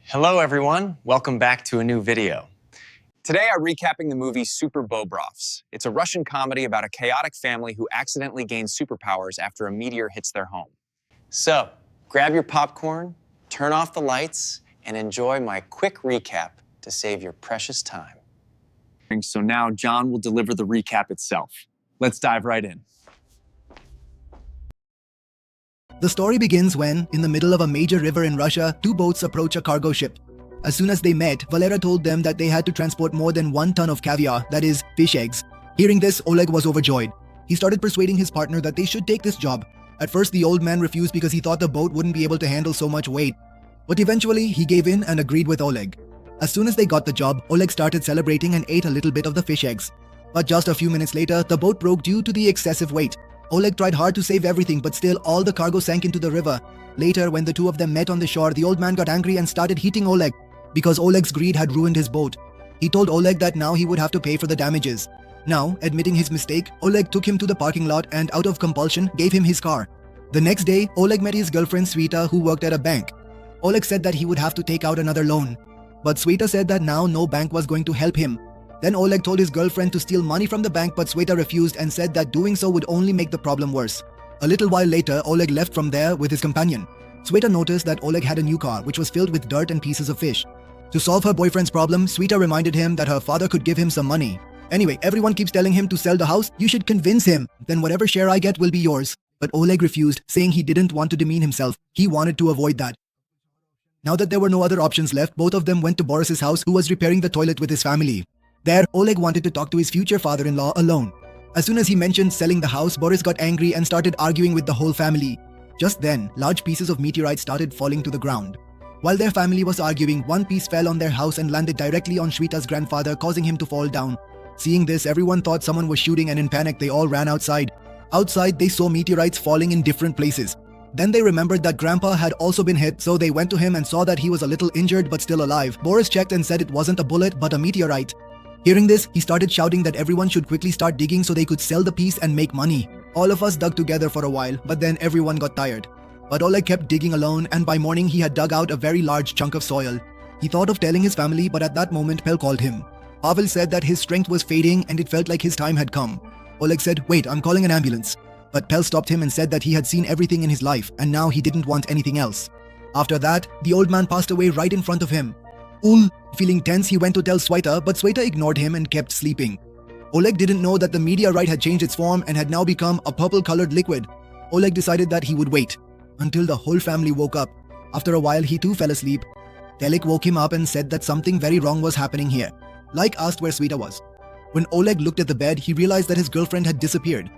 Hello everyone, welcome back to a new video. Today I'm recapping the movie Superpowers. It's a Russian comedy about a chaotic family who accidentally gains superpowers after a meteor hits their home. So, grab your popcorn, turn off the lights, and enjoy my quick recap to save your precious time. So now John will deliver the recap itself. Let's dive right in. The story begins when, in the middle of a major river in Russia, two boats approach a cargo ship. As soon as they met, Valera told them that they had to transport more than 1 ton of caviar, that is, fish eggs. Hearing this, Oleg was overjoyed. He started persuading his partner that they should take this job. At first, the old man refused because he thought the boat wouldn't be able to handle so much weight. But eventually, he gave in and agreed with Oleg. As soon as they got the job, Oleg started celebrating and ate a little bit of the fish eggs. But just a few minutes later, the boat broke due to the excessive weight. Oleg tried hard to save everything, but still all the cargo sank into the river. Later, when the two of them met on the shore, the old man got angry and started hitting Oleg because Oleg's greed had ruined his boat. He told Oleg that now he would have to pay for the damages. Now, admitting his mistake, Oleg took him to the parking lot and out of compulsion gave him his car. The next day, Oleg met his girlfriend Sveta, who worked at a bank. Oleg said that he would have to take out another loan. But Sveta said that now no bank was going to help him. Then Oleg told his girlfriend to steal money from the bank, but Sveta refused and said that doing so would only make the problem worse. A little while later, Oleg left from there with his companion. Sveta noticed that Oleg had a new car, which was filled with dirt and pieces of fish. To solve her boyfriend's problem, Sveta reminded him that her father could give him some money. Anyway, everyone keeps telling him to sell the house. You should convince him. Then whatever share I get will be yours. But Oleg refused, saying he didn't want to demean himself. He wanted to avoid that. Now that there were no other options left, both of them went to Boris's house, who was repairing the toilet with his family. There, Oleg wanted to talk to his future father-in-law alone. As soon as he mentioned selling the house, Boris got angry and started arguing with the whole family. Just then, large pieces of meteorite started falling to the ground. While their family was arguing, one piece fell on their house and landed directly on Shweta's grandfather, causing him to fall down. Seeing this, everyone thought someone was shooting, and in panic, they all ran outside. Outside, they saw meteorites falling in different places. Then they remembered that Grandpa had also been hit, so they went to him and saw that he was a little injured but still alive. Boris checked and said it wasn't a bullet but a meteorite. Hearing this, he started shouting that everyone should quickly start digging so they could sell the piece and make money. All of us dug together for a while, but then everyone got tired. But Oleg kept digging alone, and by morning he had dug out a very large chunk of soil. He thought of telling his family, but at that moment Pel called him. Pavel said that his strength was fading and it felt like his time had come. Oleg said, "Wait, I'm calling an ambulance." But Pel stopped him and said that he had seen everything in his life and now he didn't want anything else. After that, the old man passed away right in front of him. Feeling tense, he went to tell Sveta, but Sveta ignored him and kept sleeping. Oleg didn't know that the meteorite had changed its form and had now become a purple-colored liquid. Oleg decided that he would wait until the whole family woke up. After a while, he too fell asleep. Telik woke him up and said that something very wrong was happening here. Like asked where Sveta was. When Oleg looked at the bed, he realized that his girlfriend had disappeared.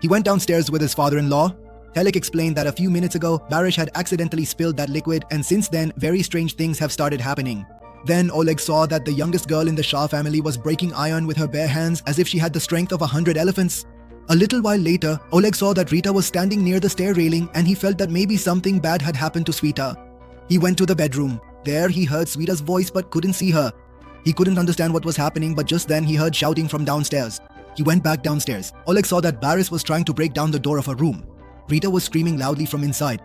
He went downstairs with his father-in-law. Telik explained that a few minutes ago, Barish had accidentally spilled that liquid, and since then, very strange things have started happening. Then Oleg saw that the youngest girl in the Shah family was breaking iron with her bare hands as if she had the strength of 100 elephants. A little while later, Oleg saw that Rita was standing near the stair railing and he felt that maybe something bad had happened to Sveta. He went to the bedroom. There he heard Sveta's voice but couldn't see her. He couldn't understand what was happening, but just then he heard shouting from downstairs. He went back downstairs. Oleg saw that Boris was trying to break down the door of her room. Rita was screaming loudly from inside.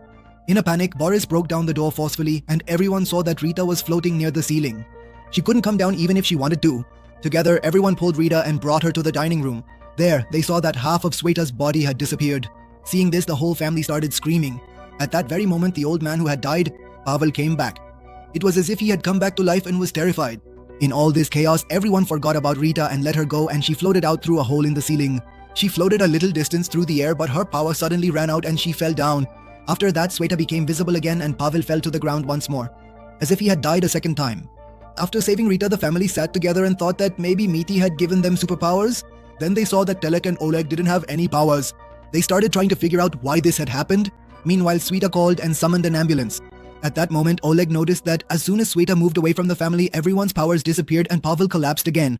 In a panic, Boris broke down the door forcefully and everyone saw that Rita was floating near the ceiling. She couldn't come down even if she wanted to. Together, everyone pulled Rita and brought her to the dining room. There, they saw that half of Sveta's body had disappeared. Seeing this, the whole family started screaming. At that very moment, the old man who had died, Pavel, came back. It was as if he had come back to life and was terrified. In all this chaos, everyone forgot about Rita and let her go, and she floated out through a hole in the ceiling. She floated a little distance through the air, but her power suddenly ran out and she fell down. After that, Sveta became visible again and Pavel fell to the ground once more, as if he had died a second time. After saving Rita, the family sat together and thought that maybe Miti had given them superpowers. Then they saw that Telek and Oleg didn't have any powers. They started trying to figure out why this had happened. Meanwhile, Sveta called and summoned an ambulance. At that moment, Oleg noticed that as soon as Sveta moved away from the family, everyone's powers disappeared and Pavel collapsed again.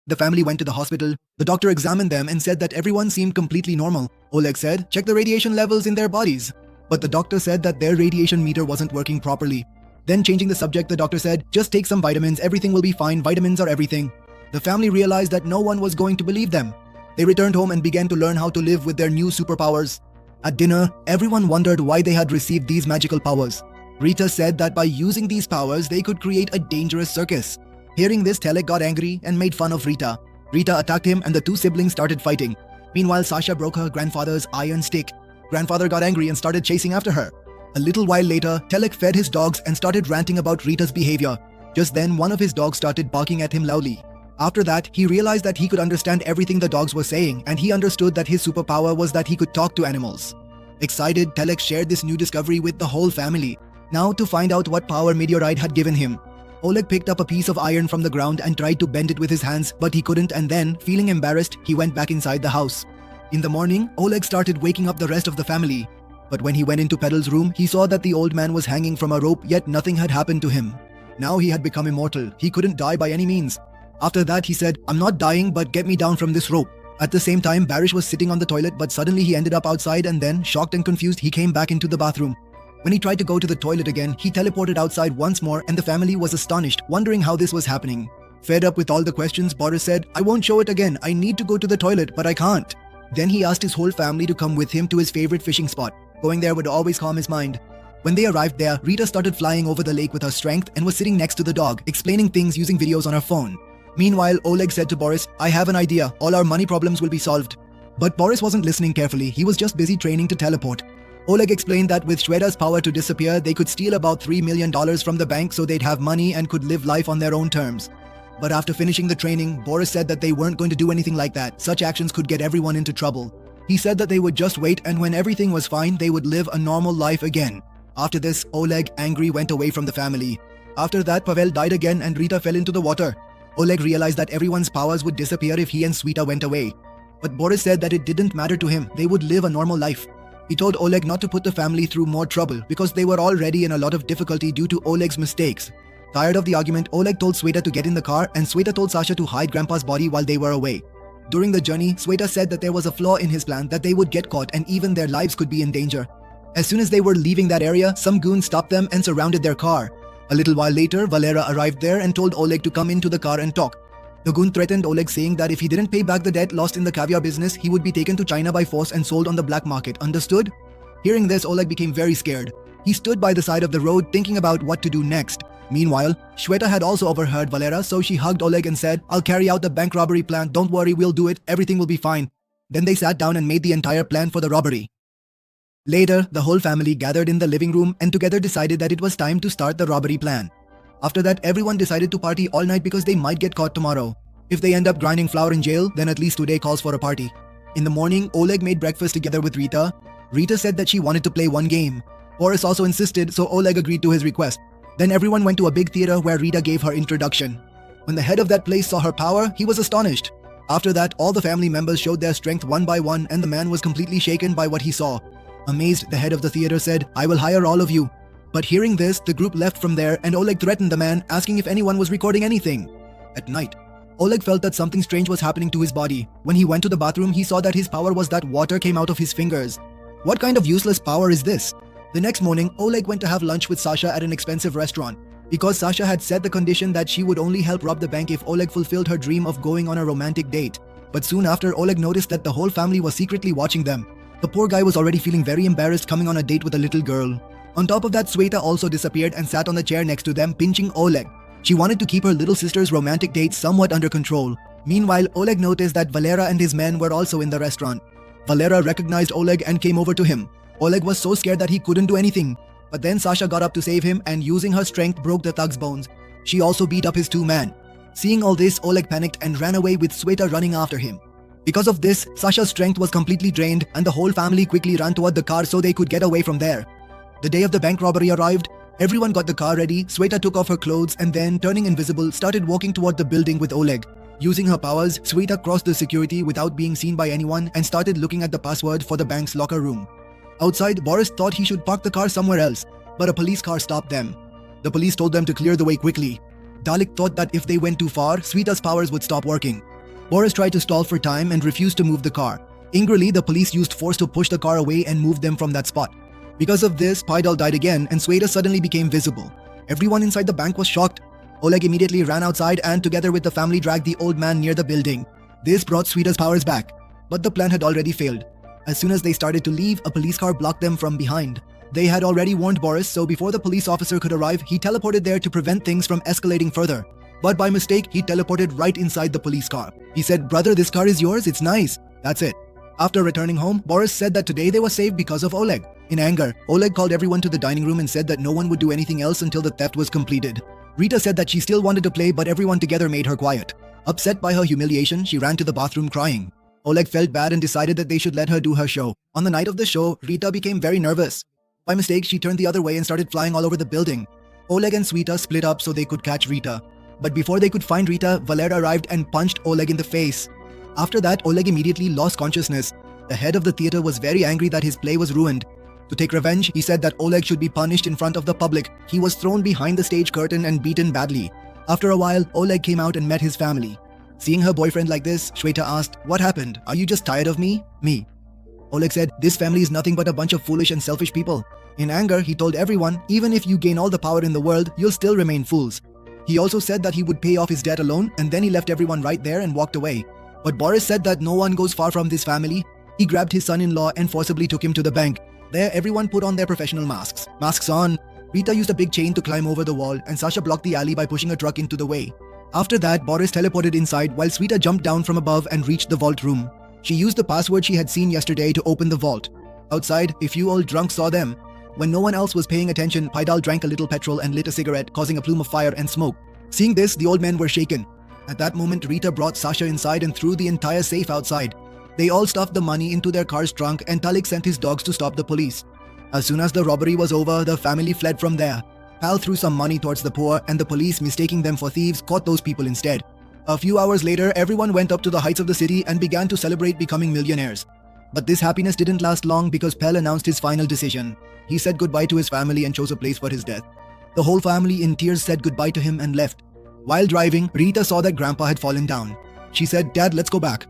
The family went to the hospital. The doctor examined them and said that everyone seemed completely normal. Oleg said, "Check the radiation levels in their bodies." But the doctor said that their radiation meter wasn't working properly. Then changing the subject, the doctor said, "Just take some vitamins, everything will be fine, vitamins are everything." The family realized that no one was going to believe them. They returned home and began to learn how to live with their new superpowers. At dinner, everyone wondered why they had received these magical powers. Rita said that by using these powers, they could create a dangerous circus. Hearing this, Telek got angry and made fun of Rita. Rita attacked him and the two siblings started fighting. Meanwhile, Sasha broke her grandfather's iron stick. Grandfather got angry and started chasing after her. A little while later, Telek fed his dogs and started ranting about Rita's behavior. Just then, one of his dogs started barking at him loudly. After that, he realized that he could understand everything the dogs were saying, and he understood that his superpower was that he could talk to animals. Excited, Telek shared this new discovery with the whole family. Now, to find out what power Meteorite had given him, Oleg picked up a piece of iron from the ground and tried to bend it with his hands, but he couldn't, and then, feeling embarrassed, he went back inside the house. In the morning, Oleg started waking up the rest of the family. But when he went into Pedal's room, he saw that the old man was hanging from a rope, yet nothing had happened to him. Now he had become immortal. He couldn't die by any means. After that, he said, "I'm not dying, but get me down from this rope." At the same time, Barish was sitting on the toilet, but suddenly he ended up outside, and then, shocked and confused, he came back into the bathroom. When he tried to go to the toilet again, he teleported outside once more, and the family was astonished, wondering how this was happening. Fed up with all the questions, Boris said, "I won't show it again. I need to go to the toilet, but I can't." Then he asked his whole family to come with him to his favorite fishing spot. Going there would always calm his mind. When they arrived there, Rita started flying over the lake with her strength and was sitting next to the dog, explaining things using videos on her phone. Meanwhile, Oleg said to Boris, "I have an idea. All our money problems will be solved." But Boris wasn't listening carefully. He was just busy training to teleport. Oleg explained that with Shweta's power to disappear, they could steal about $3 million from the bank so they'd have money and could live life on their own terms. But after finishing the training, Boris said that they weren't going to do anything like that. Such actions could get everyone into trouble. He said that they would just wait, and when everything was fine, they would live a normal life again. After this, Oleg, angry, went away from the family. After that, Pavel died again and Rita fell into the water. Oleg realized that everyone's powers would disappear if he and Sweta went away. But Boris said that it didn't matter to him. They would live a normal life. He told Oleg not to put the family through more trouble because they were already in a lot of difficulty due to Oleg's mistakes. Tired of the argument, Oleg told Sweta to get in the car, and Sweta told Sasha to hide Grandpa's body while they were away. During the journey, Sweta said that there was a flaw in his plan, that they would get caught and even their lives could be in danger. As soon as they were leaving that area, some goons stopped them and surrounded their car. A little while later, Valera arrived there and told Oleg to come into the car and talk. The goon threatened Oleg, saying that if he didn't pay back the debt lost in the caviar business, he would be taken to China by force and sold on the black market. Understood? Hearing this, Oleg became very scared. He stood by the side of the road thinking about what to do next. Meanwhile, Shweta had also overheard Valera, so she hugged Oleg and said, "I'll carry out the bank robbery plan. Don't worry, we'll do it. Everything will be fine." Then they sat down and made the entire plan for the robbery. Later, the whole family gathered in the living room and together decided that it was time to start the robbery plan. After that, everyone decided to party all night because they might get caught tomorrow. If they end up grinding flour in jail, then at least today calls for a party. In the morning, Oleg made breakfast together with Rita. Rita said that she wanted to play one game. Boris also insisted, so Oleg agreed to his request. Then everyone went to a big theater where Rita gave her introduction. When the head of that place saw her power, he was astonished. After that, all the family members showed their strength one by one, and the man was completely shaken by what he saw. Amazed, the head of the theater said, "I will hire all of you." But hearing this, the group left from there and Oleg threatened the man, asking if anyone was recording anything. At night, Oleg felt that something strange was happening to his body. When he went to the bathroom, he saw that his power was that water came out of his fingers. What kind of useless power is this? The next morning, Oleg went to have lunch with Sasha at an expensive restaurant. Because Sasha had set the condition that she would only help rob the bank if Oleg fulfilled her dream of going on a romantic date. But soon after, Oleg noticed that the whole family was secretly watching them. The poor guy was already feeling very embarrassed coming on a date with a little girl. On top of that, Sweta also disappeared and sat on the chair next to them, pinching Oleg. She wanted to keep her little sister's romantic date somewhat under control. Meanwhile, Oleg noticed that Valera and his men were also in the restaurant. Valera recognized Oleg and came over to him. Oleg was so scared that he couldn't do anything. But then Sasha got up to save him and using her strength broke the thug's bones. She also beat up his two men. Seeing all this, Oleg panicked and ran away with Sweta running after him. Because of this, Sasha's strength was completely drained and the whole family quickly ran toward the car so they could get away from there. The day of the bank robbery arrived. Everyone got the car ready. Sweta took off her clothes and then, turning invisible, started walking toward the building with Oleg. Using her powers, Sweta crossed the security without being seen by anyone and started looking at the password for the bank's locker room. Outside, Boris thought he should park the car somewhere else, but a police car stopped them. The police told them to clear the way quickly. Dalek thought that if they went too far, Sweta's powers would stop working. Boris tried to stall for time and refused to move the car. Angrily, the police used force to push the car away and move them from that spot. Because of this, Pydal died again and Sweta suddenly became visible. Everyone inside the bank was shocked. Oleg immediately ran outside and together with the family dragged the old man near the building. This brought Sweta's powers back, but the plan had already failed. As soon as they started to leave, a police car blocked them from behind. They had already warned Boris, so before the police officer could arrive, he teleported there to prevent things from escalating further. But by mistake, he teleported right inside the police car. He said, "Brother, this car is yours, it's nice." That's it. After returning home, Boris said that today they were saved because of Oleg. In anger, Oleg called everyone to the dining room and said that no one would do anything else until the theft was completed. Rita said that she still wanted to play, but everyone together made her quiet. Upset by her humiliation, she ran to the bathroom crying. Oleg felt bad and decided that they should let her do her show. On the night of the show, Rita became very nervous. By mistake, she turned the other way and started flying all over the building. Oleg and Sweta split up so they could catch Rita. But before they could find Rita, Valera arrived and punched Oleg in the face. After that, Oleg immediately lost consciousness. The head of the theater was very angry that his play was ruined. To take revenge, he said that Oleg should be punished in front of the public. He was thrown behind the stage curtain and beaten badly. After a while, Oleg came out and met his family. Seeing her boyfriend like this, Shweta asked, "What happened? Are you just tired of me?" "Me." Oleg said, "This family is nothing but a bunch of foolish and selfish people." In anger, he told everyone, even if you gain all the power in the world, you'll still remain fools. He also said that he would pay off his debt alone, and then he left everyone right there and walked away. But Boris said that no one goes far from this family. He grabbed his son-in-law and forcibly took him to the bank. There, everyone put on their professional masks. Masks on. Rita used a big chain to climb over the wall, and Sasha blocked the alley by pushing a truck into the way. After that, Boris teleported inside while Sweta jumped down from above and reached the vault room. She used the password she had seen yesterday to open the vault. Outside, a few old drunks saw them. When no one else was paying attention, Paidal drank a little petrol and lit a cigarette, causing a plume of fire and smoke. Seeing this, the old men were shaken. At that moment, Rita brought Sasha inside and threw the entire safe outside. They all stuffed the money into their car's trunk, and Talik sent his dogs to stop the police. As soon as the robbery was over, the family fled from there. Pal threw some money towards the poor, and the police, mistaking them for thieves, caught those people instead. A few hours later, everyone went up to the heights of the city and began to celebrate becoming millionaires. But this happiness didn't last long because Pell announced his final decision. He said goodbye to his family and chose a place for his death. The whole family in tears said goodbye to him and left. While driving, Rita saw that Grandpa had fallen down. She said, "Dad, let's go back."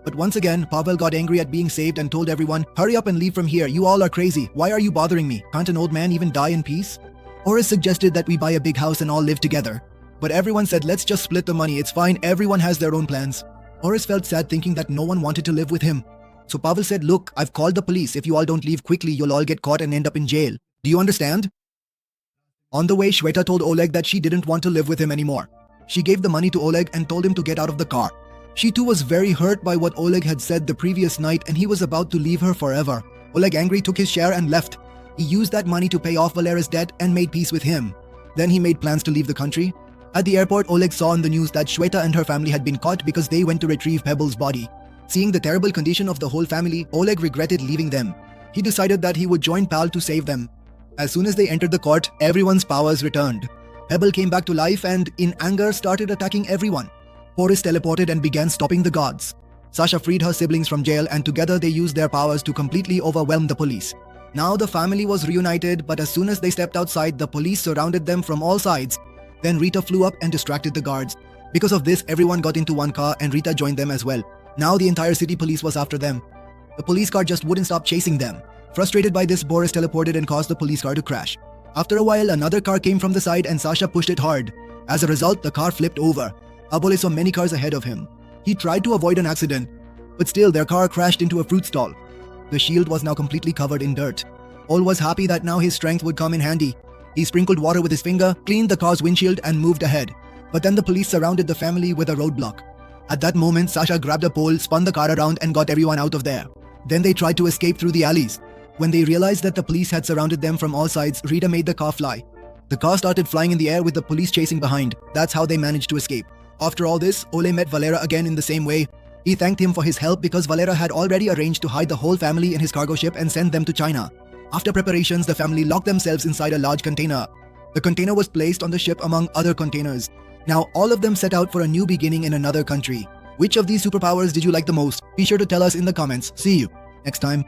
But once again, Pavel got angry at being saved and told everyone, "Hurry up and leave from here, you all are crazy. Why are you bothering me? Can't an old man even die in peace?" Horace suggested that we buy a big house and all live together. But everyone said, "Let's just split the money, it's fine, everyone has their own plans." Horace felt sad thinking that no one wanted to live with him. So Pavel said, "Look, I've called the police. If you all don't leave quickly, you'll all get caught and end up in jail. Do you understand?" On the way, Shweta told Oleg that she didn't want to live with him anymore. She gave the money to Oleg and told him to get out of the car. She too was very hurt by what Oleg had said the previous night, and he was about to leave her forever. Oleg, angry, took his share and left. He used that money to pay off Valera's debt and made peace with him. Then he made plans to leave the country. At the airport, Oleg saw on the news that Shweta and her family had been caught because they went to retrieve Pebble's body. Seeing the terrible condition of the whole family, Oleg regretted leaving them. He decided that he would join Pal to save them. As soon as they entered the court, everyone's powers returned. Pebble came back to life and, in anger, started attacking everyone. Boris teleported and began stopping the guards. Sasha freed her siblings from jail, and together they used their powers to completely overwhelm the police. Now the family was reunited, but as soon as they stepped outside, the police surrounded them from all sides. Then Rita flew up and distracted the guards. Because of this, everyone got into one car and Rita joined them as well. Now the entire city police was after them. The police car just wouldn't stop chasing them. Frustrated by this, Boris teleported and caused the police car to crash. After a while, another car came from the side and Sasha pushed it hard. As a result, the car flipped over. Abole saw many cars ahead of him. He tried to avoid an accident, but still their car crashed into a fruit stall. The shield was now completely covered in dirt. Ol was happy that now his strength would come in handy. He sprinkled water with his finger, cleaned the car's windshield and moved ahead. But then the police surrounded the family with a roadblock. At that moment, Sasha grabbed a pole, spun the car around and got everyone out of there. Then they tried to escape through the alleys. When they realized that the police had surrounded them from all sides, Rita made the car fly. The car started flying in the air with the police chasing behind. That's how they managed to escape. After all this, Ole met Valera again in the same way. He thanked him for his help because Valera had already arranged to hide the whole family in his cargo ship and send them to China. After preparations, the family locked themselves inside a large container. The container was placed on the ship among other containers. Now all of them set out for a new beginning in another country. Which of these superpowers did you like the most? Be sure to tell us in the comments. See you next time.